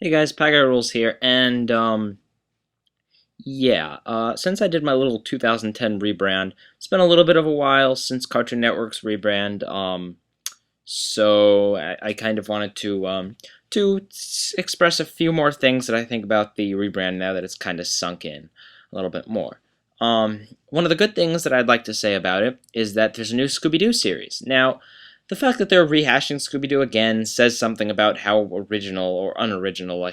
Hey guys, Paga Rules here, and since I did my little 2010 rebrand, it's been a little bit of a while since Cartoon Network's rebrand, so I kind of wanted to express a few more things that I think about the rebrand now that it's kind of sunk in a little bit more. One of the good things that I'd like to say about it is that there's a new Scooby-Doo series. Now, the fact that they're rehashing Scooby-Doo again says something about how original, or unoriginal, I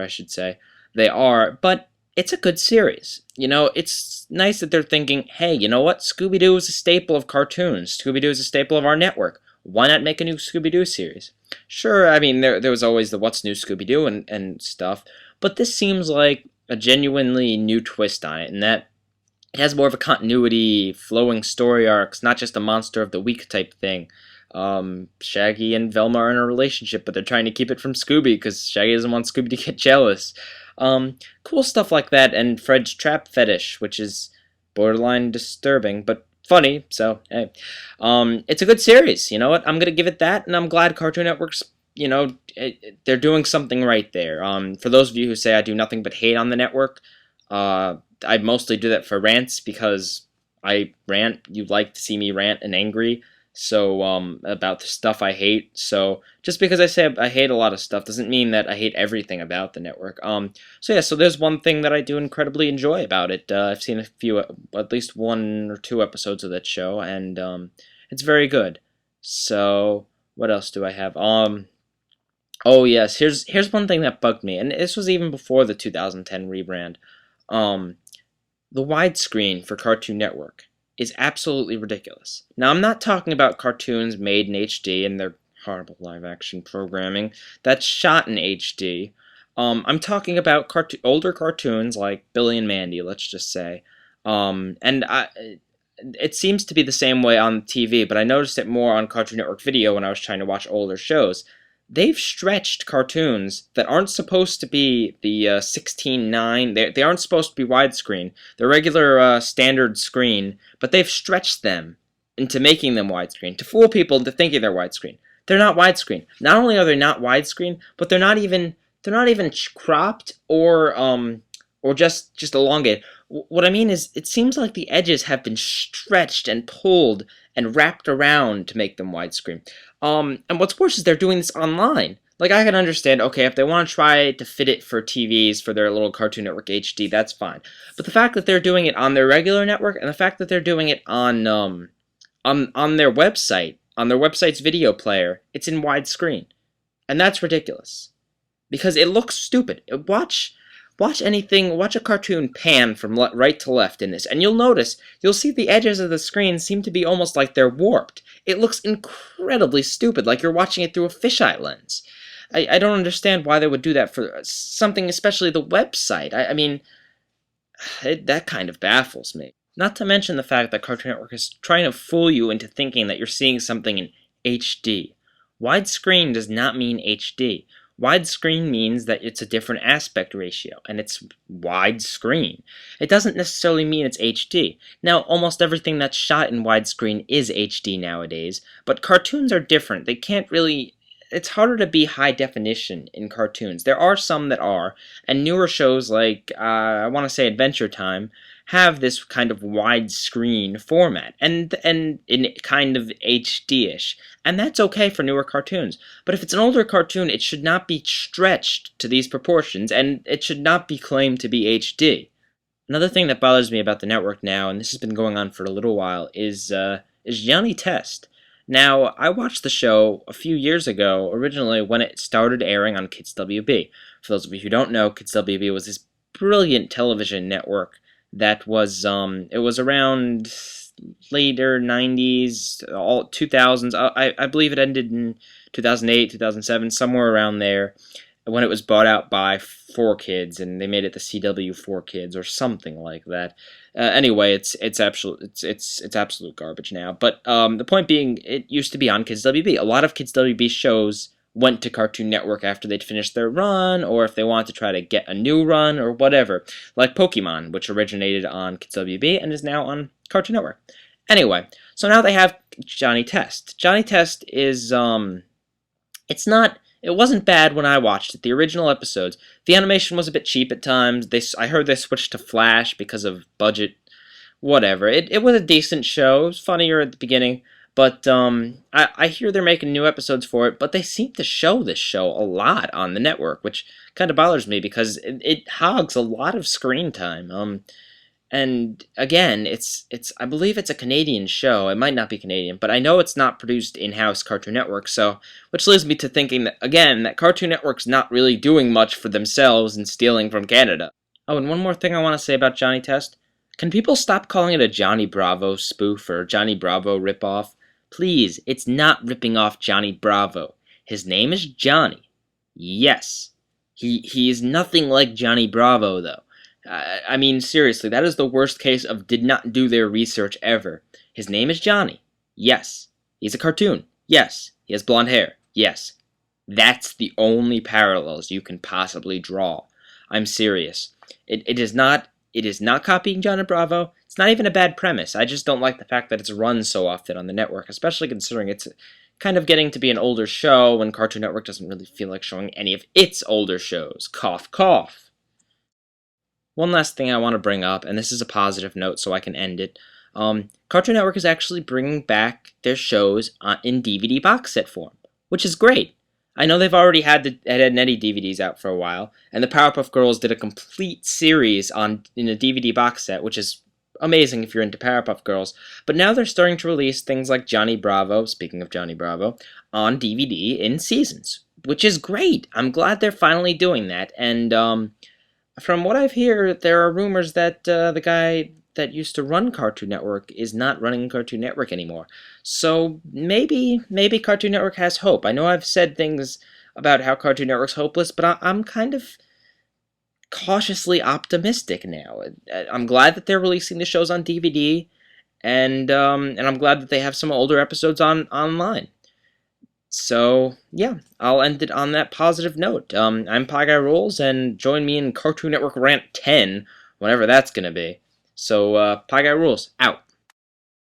should say, they are, but it's a good series. You know, it's nice that they're thinking, hey, you know what? Scooby-Doo is a staple of cartoons. Scooby-Doo is a staple of our network. Why not make a new Scooby-Doo series? Sure, I mean, there was always the What's New Scooby-Doo and stuff, but this seems like a genuinely new twist on it, and that it has more of a continuity, flowing story arcs, not just a monster of the week type thing. Shaggy and Velma are in a relationship, but they're trying to keep it from Scooby because Shaggy doesn't want Scooby to get jealous. Cool stuff like that, and Fred's trap fetish, which is borderline disturbing, but funny, so hey. It's a good series, you know what? I'm gonna give it that, and I'm glad Cartoon Network's, they're doing something right there. For those of you who say I do nothing but hate on the network, I mostly do that for rants because I rant. You like to see me rant and angry. So, about the stuff I hate. So, just because I say I hate a lot of stuff doesn't mean that I hate everything about the network. So there's one thing that I do incredibly enjoy about it. I've seen a few, at least one or two episodes of that show, and, it's very good. So, what else do I have? Oh yes, here's one thing that bugged me, and this was even before the 2010 rebrand. The widescreen for Cartoon Network is absolutely ridiculous. Now, I'm not talking about cartoons made in HD and their horrible live-action programming that's shot in HD. I'm talking about older cartoons like Billy and Mandy, let's just say. It seems to be the same way on TV, but I noticed it more on Cartoon Network Video when I was trying to watch older shows. They've stretched cartoons that aren't supposed to be the 16:9. They aren't supposed to be widescreen. They're regular standard screen, but they've stretched them into making them widescreen to fool people into thinking they're widescreen. They're not widescreen. Not only are they not widescreen, but they're not even cropped or just elongated. What I mean is, it seems like the edges have been stretched and pulled and wrapped around to make them widescreen. And what's worse is they're doing this online. Like, I can understand, okay, if they want to try to fit it for TVs, for their little Cartoon Network HD, that's fine. But the fact that they're doing it on their regular network, and the fact that they're doing it on their website, on their website's video player, it's in widescreen. And that's ridiculous. Because it looks stupid. Watch a cartoon pan from right to left in this, and you'll see the edges of the screen seem to be almost like they're warped. It looks incredibly stupid, like you're watching it through a fisheye lens. I don't understand why they would do that for something, especially the website. I mean, that kind of baffles me. Not to mention the fact that Cartoon Network is trying to fool you into thinking that you're seeing something in HD. Widescreen does not mean HD. Widescreen means that it's a different aspect ratio, and it's widescreen. It doesn't necessarily mean it's HD. Now, almost everything that's shot in widescreen is HD nowadays, but cartoons are different. They can't really... It's harder to be high definition in cartoons. There are some that are, and newer shows like, I want to say Adventure Time, have this kind of widescreen format, and in kind of HD-ish. And that's okay for newer cartoons. But if it's an older cartoon, it should not be stretched to these proportions, and it should not be claimed to be HD. Another thing that bothers me about the network now, and this has been going on for a little while, is Johnny Test. Now, I watched the show a few years ago, originally when it started airing on Kids WB. For those of you who don't know, Kids WB was this brilliant television network that was, it was around later 90s, all 2000s. I believe it ended in 2008, 2007, somewhere around there, when it was bought out by 4Kids, and they made it the CW 4Kids or something like that. Anyway, it's absolute garbage now. But the point being, it used to be on Kids WB. A lot of Kids WB shows went to Cartoon Network after they'd finished their run, or if they wanted to try to get a new run, or whatever. Like Pokemon, which originated on Kids WB and is now on Cartoon Network. Anyway, so now they have Johnny Test. Johnny Test is, it It wasn't bad when I watched it. The original episodes, the animation was a bit cheap at times. I heard they switched to Flash because of budget. Whatever. It was a decent show. It was funnier at the beginning, but I hear they're making new episodes for it. But they seem to show this show a lot on the network, which kind of bothers me because it hogs a lot of screen time. And again, it's I believe it's a Canadian show. It might not be Canadian, but I know it's not produced in-house Cartoon Network, so which leads me to thinking that again, that Cartoon Network's not really doing much for themselves and stealing from Canada. Oh, and one more thing I want to say about Johnny Test. Can people stop calling it a Johnny Bravo spoof or Johnny Bravo ripoff? Please, it's not ripping off Johnny Bravo. His name is Johnny. Yes. He is nothing like Johnny Bravo, though. I mean, seriously, that is the worst case of did not do their research ever. His name is Johnny. Yes. He's a cartoon. Yes. He has blonde hair. Yes. That's the only parallels you can possibly draw. I'm serious. It is not copying Johnny Bravo. It's not even a bad premise. I just don't like the fact that it's run so often on the network, especially considering it's kind of getting to be an older show when Cartoon Network doesn't really feel like showing any of its older shows. Cough, cough. One last thing I want to bring up, and this is a positive note so I can end it. Cartoon Network is actually bringing back their shows in DVD box set form, which is great. I know they've already had the Ed, Edd n Eddy DVDs out for a while, and the Powerpuff Girls did a complete series in a DVD box set, which is amazing if you're into Powerpuff Girls. But now they're starting to release things like Johnny Bravo, speaking of Johnny Bravo, on DVD in seasons, which is great. I'm glad they're finally doing that, and from what I've heard, there are rumors that the guy that used to run Cartoon Network is not running Cartoon Network anymore. So maybe Cartoon Network has hope. I know I've said things about how Cartoon Network's hopeless, but I'm kind of cautiously optimistic now. I'm glad that they're releasing the shows on DVD, and I'm glad that they have some older episodes online. So, yeah, I'll end it on that positive note. I'm Pie Guy Rules, and join me in Cartoon Network Rant 10, whenever that's gonna be. So, Pie Guy Rules, out.